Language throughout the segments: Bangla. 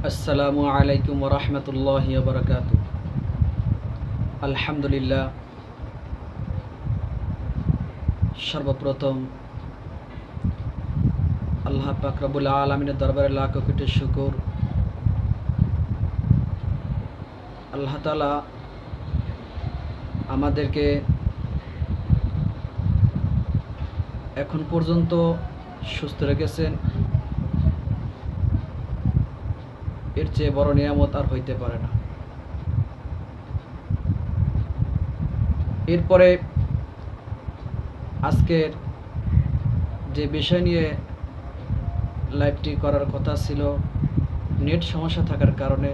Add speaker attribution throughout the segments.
Speaker 1: আসসালামু আলাইকুম ওরহমতুল্লাহি ওবরাকাতু। আলহামদুলিল্লাহ, সর্বপ্রথম আল্লাহ পাক রব্বুল আলামিনের দরবারে লাখ কোটি শুকর। আল্লাহ তাআলা আমাদেরকে এখন পর্যন্ত সুস্থ রেখেছেন, এর চেয়ে বড় নিয়ামত আর হইতে পারে না। এরপরে আজকের যে বিষয় নিয়ে লাইভটি করার কথা ছিল, নেট সমস্যা থাকার কারণে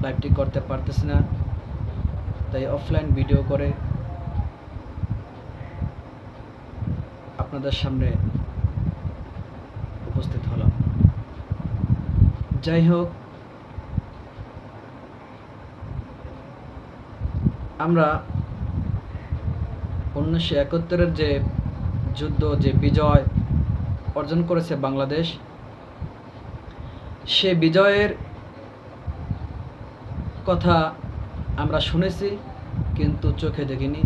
Speaker 1: লাইভটি করতে পারতেছি না, তাই অফলাইন ভিডিও করে আপনাদের সামনে উপস্থিত হলাম। যাই হোক, আমরা 1971-এর যে যুদ্ধ, যে বিজয় অর্জন করেছে বাংলাদেশ, সে বিজয়ের কথা আমরা শুনেছি কিন্তু চোখে দেখিনি।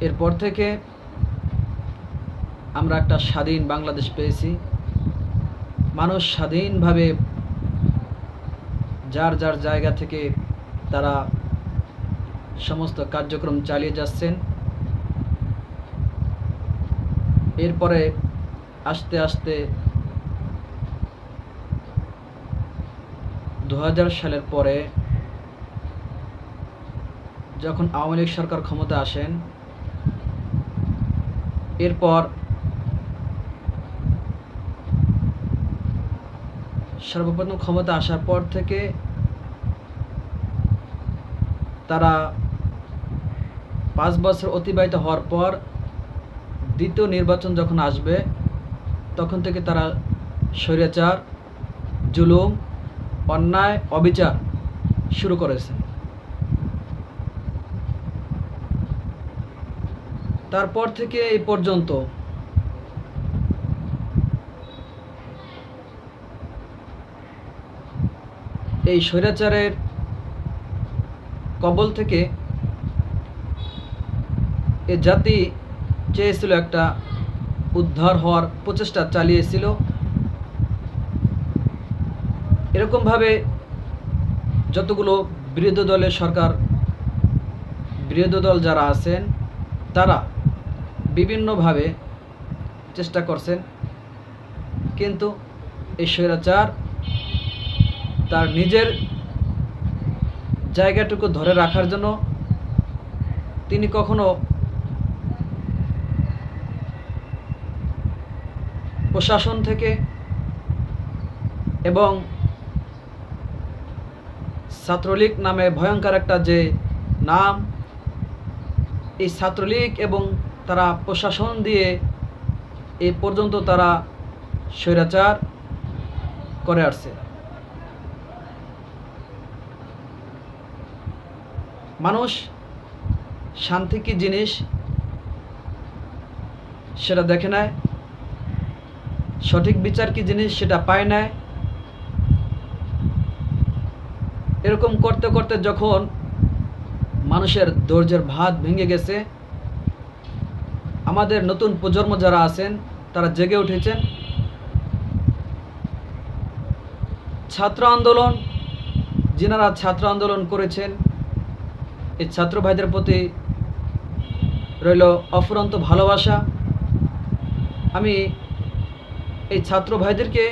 Speaker 1: এরপর থেকে আমরা একটা স্বাধীন বাংলাদেশ পেয়েছি। মানুষ স্বাধীনভাবে যার যার জায়গা থেকে তারা সমস্ত কার্যক্রম চালিয়ে যাচ্ছেন। এরপরে আস্তে আস্তে 2000 সালের পরে যখন আওয়ামী লীগ সরকার ক্ষমতা আসেন, এরপর সর্বপ্রথম ক্ষমতা আসার পর থেকে তারা 5 বছর অতিবাহিত হওয়ার পর দ্বিতীয় নির্বাচন যখন আসবে, তখন থেকে তারা স্বৈরাচার, জুলুম, অন্যায়, অবিচার শুরু করেছে। তারপর থেকে এই পর্যন্ত এই স্বৈরাচারের কবল থেকে এ জাতি চেয়েছিল একটা উদ্ধার হওয়ার প্রচেষ্টা চালিয়েছিল। এরকমভাবে যতগুলো বিরোধী দলের সরকার, বিরোধী দল যারা আছেন, তারা বিভিন্নভাবে চেষ্টা করছেন, কিন্তু এই স্বৈরাচার তার নিজের জায়গাটুকু ধরে রাখার জন্য তিনি কখনো প্রশাসন থেকে এবং ছাত্রলীগ নামে ভয়ঙ্কর একটা যে নাম, এই ছাত্রলীগ এবং তারা প্রশাসন দিয়ে এই পর্যন্ত তারা স্বৈরাচার করে আসছে। মানুষ শান্তি কি জিনিস সেটা দেখে নেয়, সঠিক বিচার কি জিনিস সেটা পায় না। এরকম করতে করতে যখন মানুষের ধৈর্যের ভাত ভেঙে গেছে, আমাদের নতুন প্রজন্ম যারা আছেন তারা জেগে উঠেছেন। ছাত্র আন্দোলন, যিনারা ছাত্র আন্দোলন করেছেন, এই ছাত্র ভাইদের প্রতি রইল অফুরন্ত ভালোবাসা। আমি এই ছাত্র ভাইদেরকে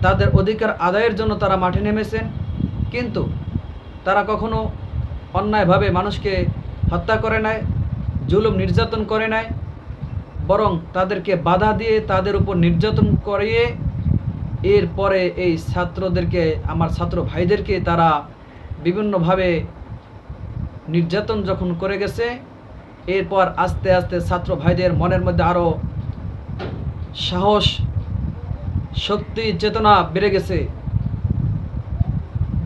Speaker 1: তাদের অধিকার আদায়ের জন্য তারা মাঠে নেমেছেন, কিন্তু তারা কখনো অন্যায়ভাবে মানুষকে হত্যা করে নাই, জুলুম নির্যাতন করে নাই, বরং তাদেরকে বাধা দিয়ে তাদের উপর নির্যাতন করিয়ে এরপরে এই ছাত্রদেরকে, আমার ছাত্র ভাইদেরকে তারা বিভিন্নভাবে নির্যাতন যখন করে গেছে, এরপর আস্তে আস্তে ছাত্র ভাইদের মনের মধ্যে আরও সাহস, শক্তি, চেতনা বেড়ে গেছে।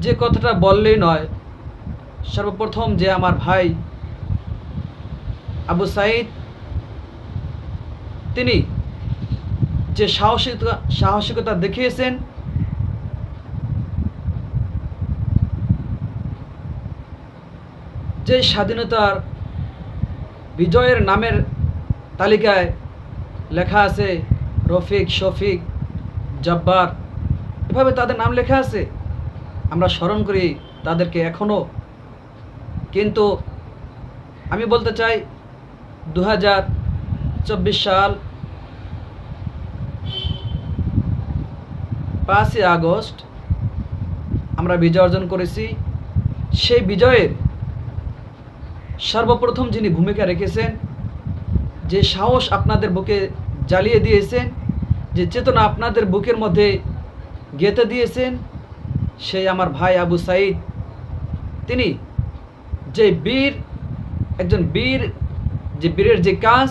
Speaker 1: যে কথাটা বললেই নয়, সর্বপ্রথম যে আমার ভাই আবু সাঈদ, তিনি যে সাহসিকতা দেখিয়েছেন, যে স্বাধীনতার বিজয়ের নামের তালিকায় লেখা আছে রফিক, শফিক, জব্বার, এভাবে তাদের নাম লেখা আছে, আমরা স্মরণ করি তাদেরকে এখনও। কিন্তু আমি বলতে চাই 2024 সাল 5ই আগস্ট আমরা বিজয় অর্জন করেছি। সেই বিজয়ের সর্বপ্রথম যিনি ভূমিকা রেখেছেন, যে সাহস আপনাদের বুকে জ্বালিয়ে দিয়েছেন, যে চেতনা আপনাদের বুকের মধ্যে গেঁথে দিয়েছেন, সেই আমার ভাই আবু সাঈদ। তিনি যে বীর, একজন বীর, যে বীরের যে কাজ,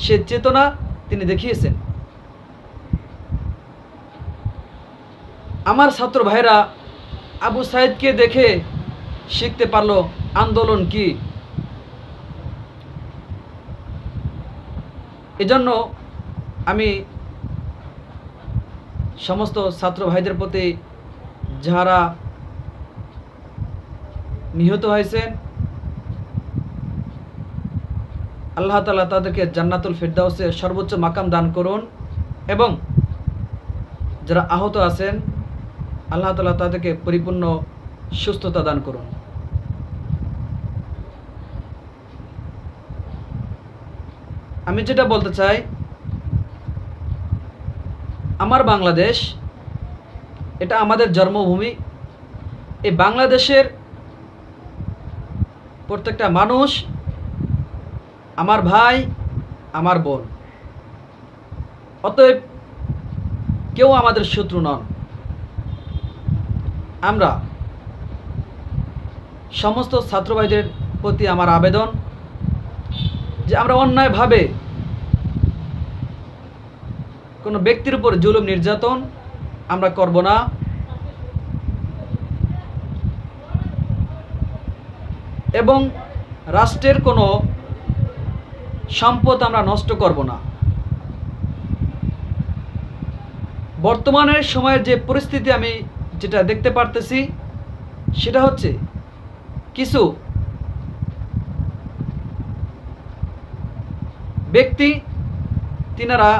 Speaker 1: সে চেতনা তিনি দেখিয়েছেন। আমার ছাত্র ভাইরা আবু সাঈদকে দেখে শিখতে পারলো আন্দোলন কি। এজন্য আমি সমস্ত ছাত্র ভাইদের প্রতি যারা নিহত হয়েছেন, আল্লাহ তাআলা তাদেরকে জান্নাতুল ফিরদাউসে সর্বোচ্চ মাকাম দান করুন, এবং যারা আহত আছেন আল্লাহ তাআলা তাদেরকে পরিপূর্ণ সুস্থতা দান করুন। আমি যেটা বলতে চাই, আমার বাংলাদেশ, এটা আমাদের জন্মভূমি। এই বাংলাদেশের প্রত্যেকটা মানুষ আমার ভাই, আমার বোন, অতএব কেউ আমাদের শত্রু নন। আমরা সমস্ত ছাত্র ভাইদের প্রতি আমার আবেদন যে আমরা অন্যায়ভাবে কোনো ব্যক্তির উপর জুলুম নির্যাতন আমরা করব না, এবং রাষ্ট্রের কোনো সম্পদ আমরা নষ্ট করব না। বর্তমানের সময়ের যে পরিস্থিতি আমি যেটা দেখতে পারতেছি, সেটা হচ্ছে কিছু ব্যক্তি, তিনারা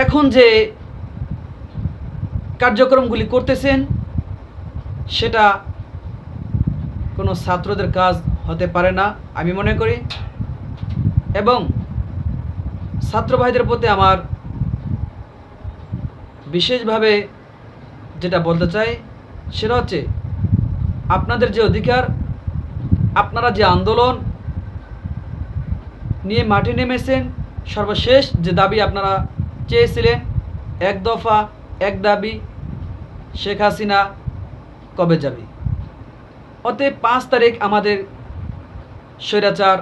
Speaker 1: এখন যে কার্যক্রমগুলি করতেছেন সেটা কোনো ছাত্রদের কাজ হতে পারে না আমি মনে করি। এবং ছাত্র ভাইদের প্রতি আমার বিশেষভাবে যেটা বলতে চাই, সেটা হচ্ছে আপনাদের যে অধিকার, আপনারা যে আন্দোলন নিয়ে মাঠে নেমেছেন, সর্বশেষ যে দাবি আপনারা চেয়েছিলেন, এক দফা এক দাবি, শেখ হাসিনা কবে যাবে। অতএব 5 তারিখ আমাদের স্বৈরাচার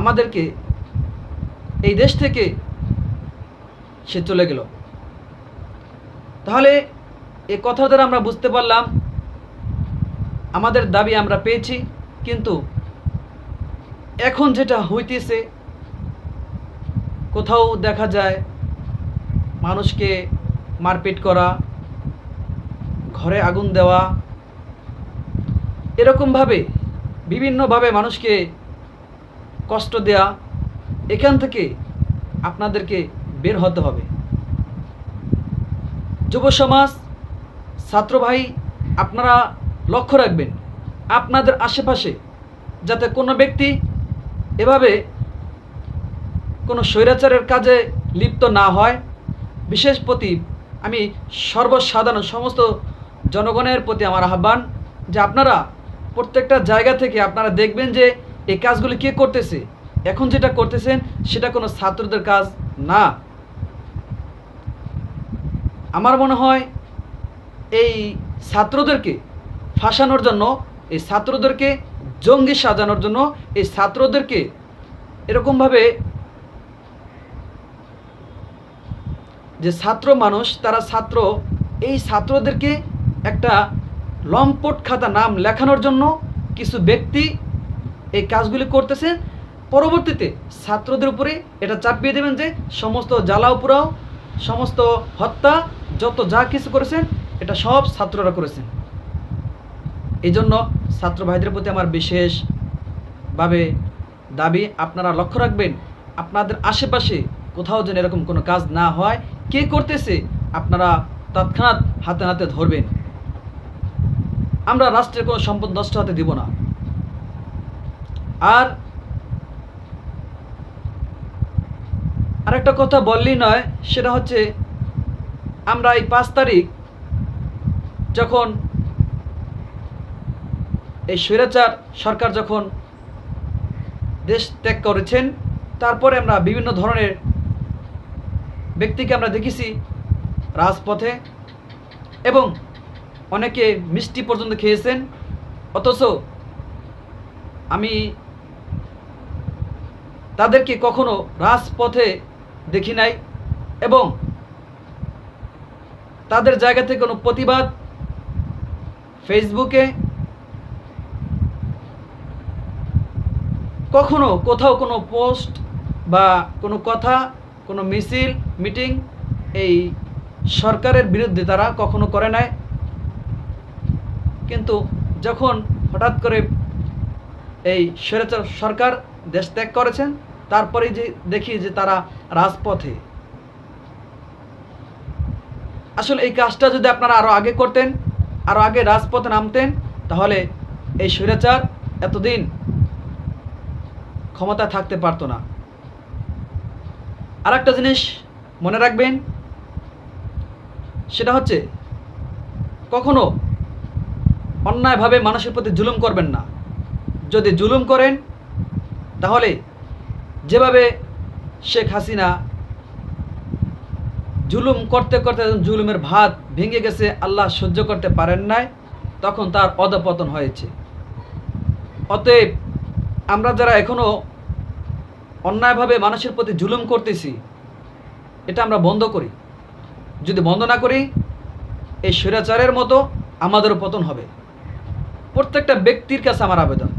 Speaker 1: আমাদেরকে এই দেশ থেকে সে চলে গেল। তাহলে এই কথা দ্বারা আমরা বুঝতে পারলাম আমাদের দাবি আমরা পেয়েছি, কিন্তু এখন যেটা হইতেছে, কোথাও দেখা যায় মানুষকে মারপিট করা, ঘরে আগুন দেওয়া, এরকমভাবে বিভিন্নভাবে মানুষকে কষ্ট দেয়া, এখান থেকে আপনাদেরকে বের হতে হবে। যুব সমাজ, ছাত্র ভাই, আপনারা লক্ষ্য রাখবেন আপনাদের আশেপাশে যাতে কোনো ব্যক্তি এভাবে কোনো স্বৈরাচারের কাজে লিপ্ত না হয়। বিশেষ প্রতি আমি সর্বসাধারণ সমস্ত জনগণের প্রতি আমার আহ্বান যে আপনারা প্রত্যেকটা জায়গা থেকে আপনারা দেখবেন যে এই কাজগুলি কে করতেছে। এখন যেটা করতেছেন সেটা কোনো ছাত্রদের কাজ না। আমার মনে হয় এই ছাত্রদেরকে ফাঁসানোর জন্য, এই ছাত্রদেরকে জঙ্গি সাজানোর জন্য, এই ছাত্রদেরকে এরকমভাবে, যে ছাত্র মানুষ তারা ছাত্র, এই ছাত্রদেরকে একটা লম্পট খাতা নাম লেখানোর জন্য কিছু ব্যক্তি এই কাজগুলি করতেছে, পরবর্তীতে ছাত্রদের উপরে এটা চাপিয়ে দেবেন যে সমস্ত জ্বালাও পোড়াও, সমস্ত হত্যা, যত যা কিছু করেছেন এটা সব ছাত্ররা করেছেন। এই জন্য ছাত্র ভাইদের প্রতি আমার বিশেষভাবে দাবি, আপনারা লক্ষ্য রাখবেন আপনাদের আশেপাশে কোথাও যেন এরকম কোনো কাজ না হয়। কে করতেছে আপনারা তৎক্ষণাৎ হাতে হাতে ধরবেন। আমরা রাষ্ট্রের কোনো সম্পদ নষ্ট হতে দিব না। আর আরেকটা কথা বললেই নয়, সেটা হচ্ছে আমরা এই 5 তারিখ যখন এই স্বৈরাচার সরকার যখন দেশ ত্যাগ করেছেন, তারপরে আমরা বিভিন্ন ধরনের ব্যক্তিকে আমরা দেখেছি রাজপথে, এবং অনেকে মিষ্টি পর্যন্ত খেয়েছেন। অথচ আমি তাদেরকে কখনো রাজপথে দেখি নাই, এবং তাদের জায়গা থেকে কোনো প্রতিবাদ ফেসবুকে কখনো কোথাও কোনো পোস্ট বা কোনো কথা, কোনো মিছিল মিটিং এই সরকারের বিরুদ্ধে তারা কখনো করে নাই। কিন্তু যখন হঠাৎ করে এই স্বৈরাচার সরকার দেশ ত্যাগ করেছেন, তারপরে যে দেখি যে তারা রাজপথে। আসলে এই কাজটা যদি আপনারা আরও আগে করতেন, আরও আগে রাজপথে নামতেন, তাহলে এই স্বৈরাচার এতদিন ক্ষমতা থাকতে পারতো না। আর একটা জিনিস মনে রাখবেন, সেটা হচ্ছে কখনো অন্যায়ভাবে মানুষের প্রতি জুলুম করবেন না। যদি জুলুম করেন তাহলে যেভাবে শেখ হাসিনা জুলুম করতে করতে জুলুমের ভাত ভেঙে গেছে, আল্লাহ সহ্য করতে পারেন নাই, তখন তার অধঃপতন হয়েছে। অতএব আমরা যারা এখনও অন্যায়ভাবে মানুষের প্রতি জুলুম করতেছি, এটা আমরা বন্ধ করি। যদি বন্ধ না করি, এই স্বৈরাচারের মতো আমাদেরও পতন হবে। প্রত্যেকটা ব্যক্তির কাছে আমার আবেদন,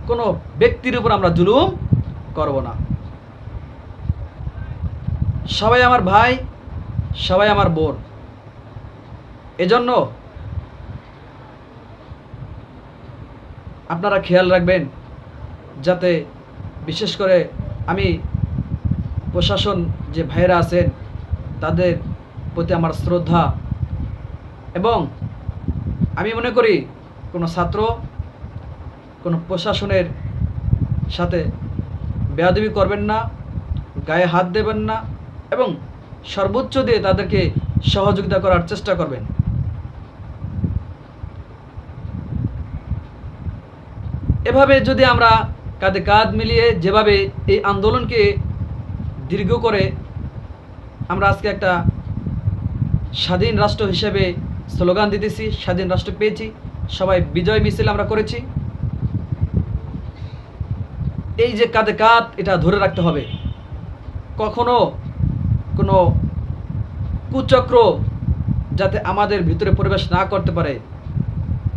Speaker 1: কোনো ব্যক্তির উপর আমরা জুলুম করব না। সবাই আমার ভাই, সবাই আমার বোন। এজন্য আপনারা খেয়াল রাখবেন যাতে, বিশেষ করে আমি প্রশাসন যে ভাইরা আছেন তাদের প্রতি আমার শ্রদ্ধা, এবং আমি মনে করি কোনো ছাত্র কোনো প্রশাসনের সাথে বেয়াদবি করবেন না, গায়ে হাত দেবেন না, এবং সর্বোচ্চ দিয়ে তাদেরকে সহযোগিতা করার চেষ্টা করবেন। এভাবে যদি আমরা কাঁধে কাঁধ মিলিয়ে যেভাবে এই আন্দোলনকে দীর্ঘ করে আমরা আজকে একটা স্বাধীন রাষ্ট্র হিসেবে স্লোগান দিতেছি, স্বাধীন রাষ্ট্র পেয়েছি, সবাই বিজয় মিছিল আমরা করেছি, এই যে কাঁধে কাঁধ, এটা ধরে রাখতে হবে। কখনো কোনো কুচক্র যাতে আমাদের ভিতরে প্রবেশ না করতে পারে,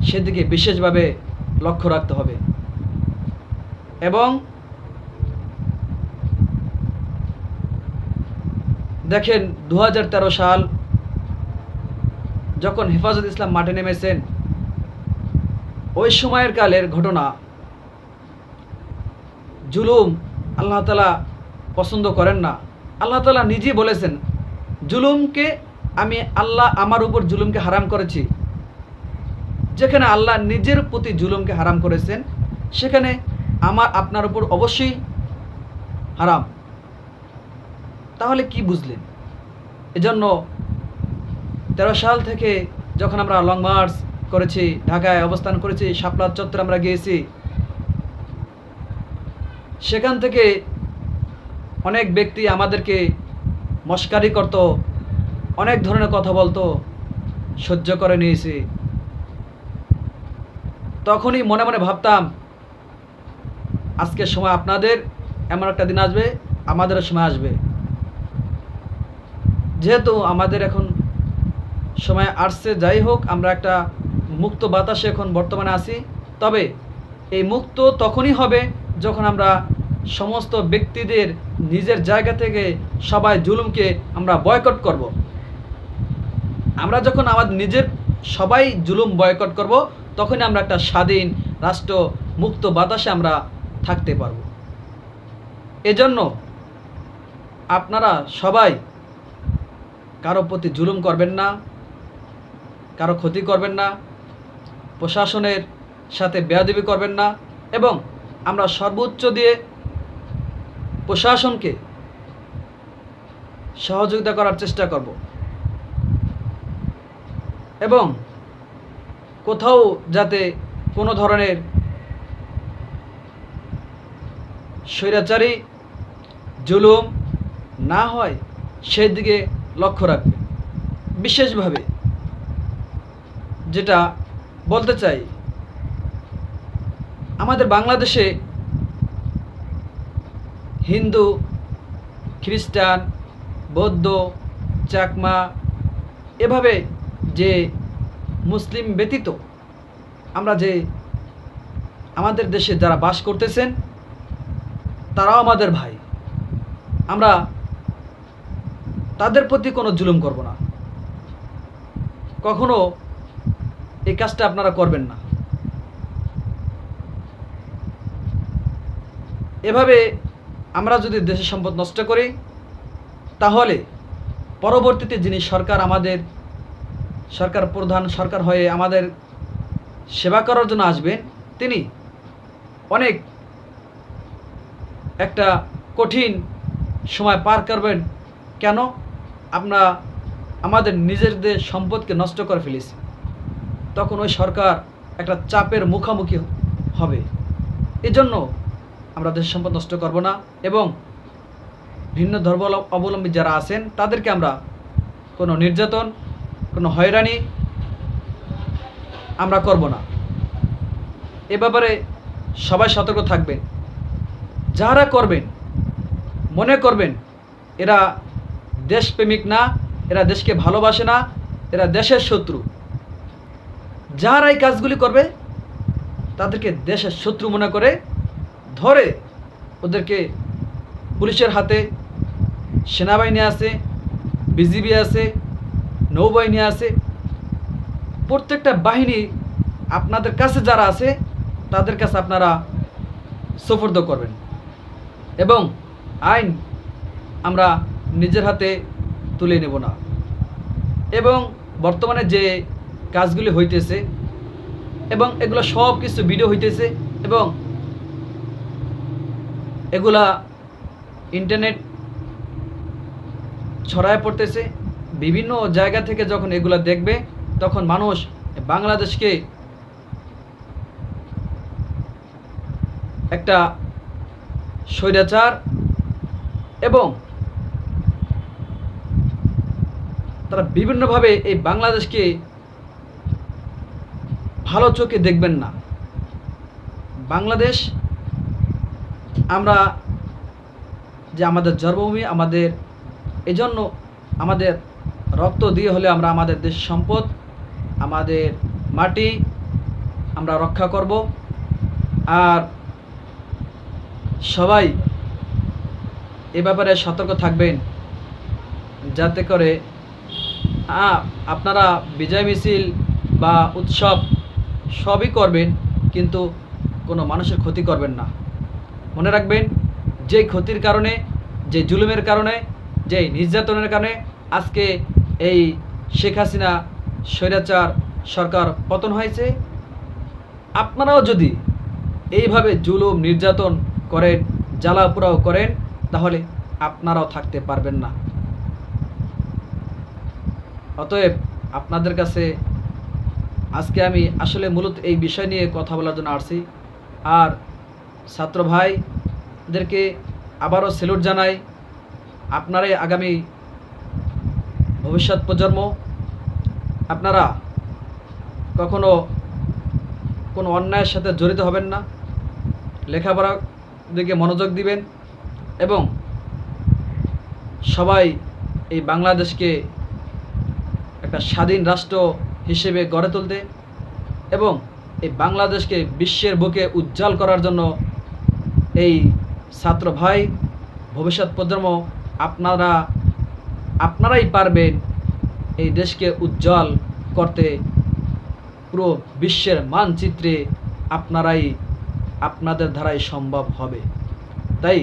Speaker 1: সেদিকে বিশেষভাবে লক্ষ্য রাখতে হবে। এবং দেখেন 2013 সাল যখন হেফাজত ইসলাম মাঠে নেমেছেন, ওই সময়ের কালের ঘটনা, জুলুম আল্লাহ তাআলা পছন্দ করেন না। আল্লাহ তাআলা নিজেই বলেছেন, জুলুমকে আল্লাহ আমার উপর জুলুমকে হারাম করেছি। যেখানে আল্লাহ নিজের প্রতি জুলুমকে হারাম করেছেন, সেখানে আপনার উপর অবশ্যই হারাম। তাহলে কি বুঝলেন? এজন্য 13 সাল থেকে যখন আমরা লং মার্চ করেছি, ঢাকায় অবস্থান করেছি, শাপলা চত্বরে আমরা গিয়েছি, সেখান থেকে অনেক ব্যক্তি আমাদেরকে মস্কারি করত, অনেক ধরনের কথা বলতো, সহ্য করে নিয়েছি। তখনই মনে মনে ভাবতাম, আজকের সময় আপনাদের এমন একটা দিন আসবে, আমাদেরও সময় আসবে। যেহেতু আমাদের এখন সময় আসছে, যাই হোক, আমরা একটা মুক্ত বাতাসে এখন বর্তমানে আছি। তবে এই মুক্ত তখনই হবে যখন আমরা সমস্ত ব্যক্তিদের নিজের জায়গা থেকে সবাই জুলুমকে আমরা বয়কট করব। আমরা যখন আমাদের নিজের সবাই জুলুম বয়কট করব, তখনই আমরা একটা স্বাধীন রাষ্ট্র মুক্ত বাতাসে আমরা থাকতে পারব। এজন্য আপনারা সবাই কারো প্রতি জুলুম করবেন না, কারো ক্ষতি করবেন না, প্রশাসনের সাথে বেয়াদবি করবেন না, এবং আমরা সর্বোচ্চ দিয়ে প্রশাসনকে সহযোগিতা করার চেষ্টা করব। এবং কোথাও যাতে কোনো ধরনের স্বৈরাচারী জুলুম না হয় সেই দিকে লক্ষ্য রাখবে। বিশেষভাবে যেটা বলতে চাই, আমাদের বাংলাদেশে হিন্দু, খ্রিস্টান, বৌদ্ধ, চাকমা, এভাবে যে মুসলিম ব্যতীত আমরা যে আমাদের দেশে যারা বাস করতেছেন তারাও আমাদের ভাই। আমরা তাদের প্রতি কোনো জুলুম করব না, কখনো এই কাজটা আপনারা করবেন না। এভাবে আমরা যদি দেশের সম্পদ নষ্ট করি, তাহলে পরবর্তীতে যিনি আমাদের সরকার প্রধান সরকার হয়ে আমাদের সেবা করার জন্য আসবেন, তিনি অনেক একটা কঠিন সময় পার করবেন। কেন? আমরা আমাদের নিজেদের সম্পদকে নষ্ট করে ফেলেছি। তখন ওই সরকার একটা চাপের মুখোমুখি হবে। এজন্য আমরা দেশের সম্পদ নষ্ট করব না, এবং ভিন্ন ধর্ম অবলম্বী যারা আছেন তাদেরকে আমরা কোনো নির্যাতন, কোনো হয়রানি আমরা করব না। এ ব্যাপারে সবাই সতর্ক থাকবেন। যারা করবেন মনে করবেন এরা দেশপ্রেমিক না, এরা দেশকে ভালোবাসে না, এরা দেশের শত্রু। যারা এই কাজগুলি করবে তাদেরকে দেশের শত্রু মনে করে ধরে ওদেরকে পুলিশের হাতে, সেনাবাহিনী আছে, বিজিবি আছে, নৌবাহিনী আছে, প্রত্যেকটা বাহিনী আপনাদের কাছে যারা আছে তাদের কাছে আপনারা সুপর্দ করবেন, এবং আইন আমরা নিজের হাতে তুলে নেব না। এবং বর্তমানে যে কাজগুলি হইতেছে, এবং এগুলো সব কিছু ভিডিও হইতেছে, এবং এগুলা ইন্টারনেট ছড়ায় পড়তেছে। বিভিন্ন জায়গা থেকে যখন এগুলা দেখবে, তখন মানুষ বাংলাদেশকে একটা স্বৈরাচার এবং তারা বিভিন্নভাবে এই বাংলাদেশকে ভালো চোখে দেখবেন না। বাংলাদেশ আমরা যে আমাদের জন্মভূমি, আমাদের এজন্য আমাদের রক্ত দিয়ে হলে আমরা আমাদের দেশ সম্পদ, আমাদের মাটি আমরা রক্ষা করব। আর সবাই এ ব্যাপারে সতর্ক থাকবেন, যাতে করে আপনারা বিজয় মিছিল বা উৎসব সবই করবেন, কিন্তু কোনো মানুষের ক্ষতি করবেন না। মনে রাখবেন, যে ক্ষতির কারণে, যে জুলুমের কারণে, যে নির্যাতনের কারণে আজকে এই শেখ হাসিনা স্বৈরাচার সরকার পতন হয়েছে, আপনারাও যদি এইভাবে জুলুম নির্যাতন করেন, জ্বালাপোড়াও করেন, তাহলে আপনারাও থাকতে পারবেন না। অতএব আপনাদের কাছে আজকে আমি আসলে মূলত এই বিষয় নিয়ে কথা বলার জন্য আসছি। আর ছাত্র ভাইদেরকে আবারও স্যালুট জানাই। আপনারাই আগামী ভবিষ্যৎ প্রজন্ম। আপনারা কখনো কোনো অন্যায়ের সাথে জড়িত হবেন না, লেখাপড়ার দিকে মনোযোগ দিবেন, এবং সবাই এই বাংলাদেশকে একটা স্বাধীন রাষ্ট্র হিসেবে গড়ে তুলতে এবং এই বাংলাদেশকে বিশ্বের বুকে উজ্জ্বল করার জন্য এই ছাত্র ভাই, ভবিষ্যৎ প্রজন্ম, আপনারাই পারবেন এই দেশকে উজ্জ্বল করতে। পুরো বিশ্বের মানচিত্রে আপনাদের দ্বারাই সম্ভব হবে। তাই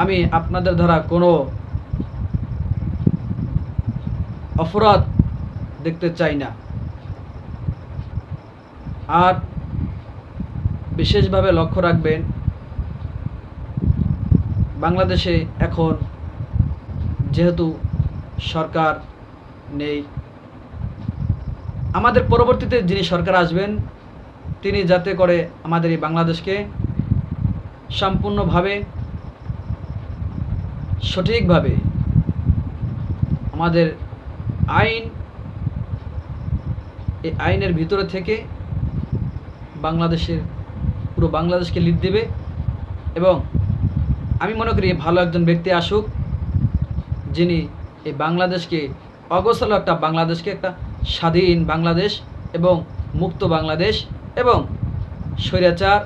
Speaker 1: আমি আপনাদের দ্বারা কোনো অপরাধ দেখতে চাই না। আর বিশেষভাবে লক্ষ্য রাখবেন, বাংলাদেশে এখন যেহেতু সরকার নেই, আমাদের পরবর্তীতে যিনি সরকার আসবেন তিনি যাতে করে আমাদের এই বাংলাদেশকে সম্পূর্ণভাবে সঠিকভাবে আমাদের এই আইনের ভিতরে থেকে পুরো বাংলাদেশকে লিড দেবে। এবং আমি মনে করি ভালো একজন ব্যক্তি আসুক, যিনি এই বাংলাদেশকে অগোছালো একটা বাংলাদেশকে একটা স্বাধীন বাংলাদেশ এবং মুক্ত বাংলাদেশ এবং স্বৈরাচার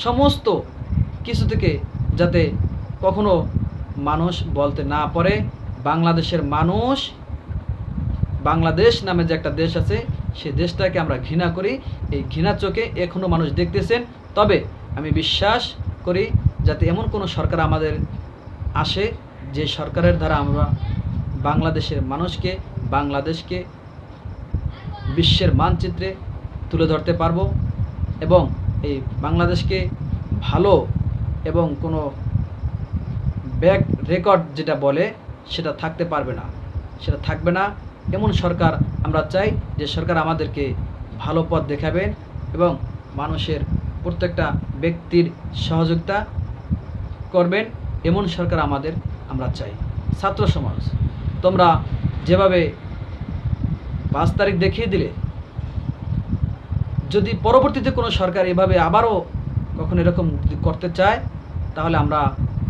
Speaker 1: সমস্ত কিছু থেকে যাতে কখনো মানুষ বলতে না পারে, বাংলাদেশের মানুষ, বাংলাদেশ নামে যে একটা দেশ আছে সেই দেশটাকে আমরা ঘৃণা করি, এই ঘৃণার চোখে এখনও মানুষ দেখতেছেন। তবে আমি বিশ্বাস করি যাতে এমন কোনো সরকার আমাদের আসে যে সরকারের দ্বারা আমরা বাংলাদেশকে বিশ্বের মানচিত্রে তুলে ধরতে পারবো এবং এই বাংলাদেশকে ভালো এবং কোনো ব্যাক রেকর্ড যেটা বলে সেটা থাকবে না। এমন সরকার আমরা চাই যে সরকার আমাদেরকে ভালো পথ দেখাবেন এবং মানুষের প্রত্যেকটা ব্যক্তির সহযোগিতা করবেন, এমন সরকার আমরা চাই। ছাত্র সমাজ, তোমরা যেভাবে 5 তারিখ দেখিয়ে দিলে, যদি পরবর্তীতে কোনো সরকার এভাবে আবারও কখনো এরকম করতে চায় তাহলে আমরা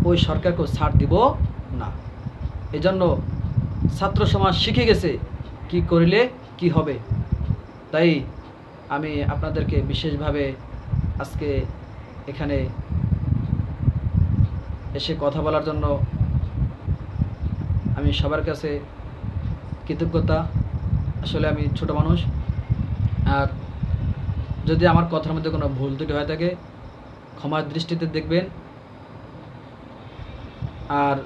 Speaker 1: ওই সরকারকেও ছাড় দিব না। এজন্য ছাত্র সমাজ শিখে গেছে কি করিলে কি হবে। তাই আমি আপনাদেরকে বিশেষভাবে আজকে এখানে এসে কথা বলার জন্য আমি সবার কাছে কৃতজ্ঞতা। আসলে আমি ছোট মানুষ, আর যদি আমার কথার মধ্যে কোনো ভুল ত্রুটি হয়ে থাকে ক্ষমার দৃষ্টিতে দেখবেন। আর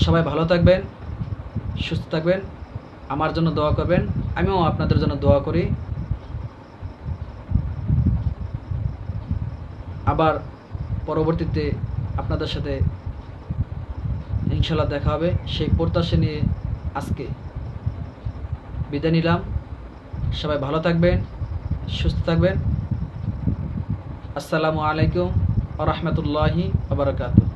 Speaker 1: সবাই ভালো থাকবেন, সুস্থ থাকবেন, আমার জন্য দোয়া করবেন, আমিও আপনাদের জন্য দোয়া করি। আবার পরবর্তীতে আপনাদের সাথে ইনশাল্লাহ দেখা হবে, সেই প্রত্যাশা নিয়ে আজকে বিদায় নিলাম। সবাই ভালো থাকবেন, সুস্থ থাকবেন। আসসালামু আলাইকুম ওয়া রাহমাতুল্লাহি ওয়া বারাকাতুহু।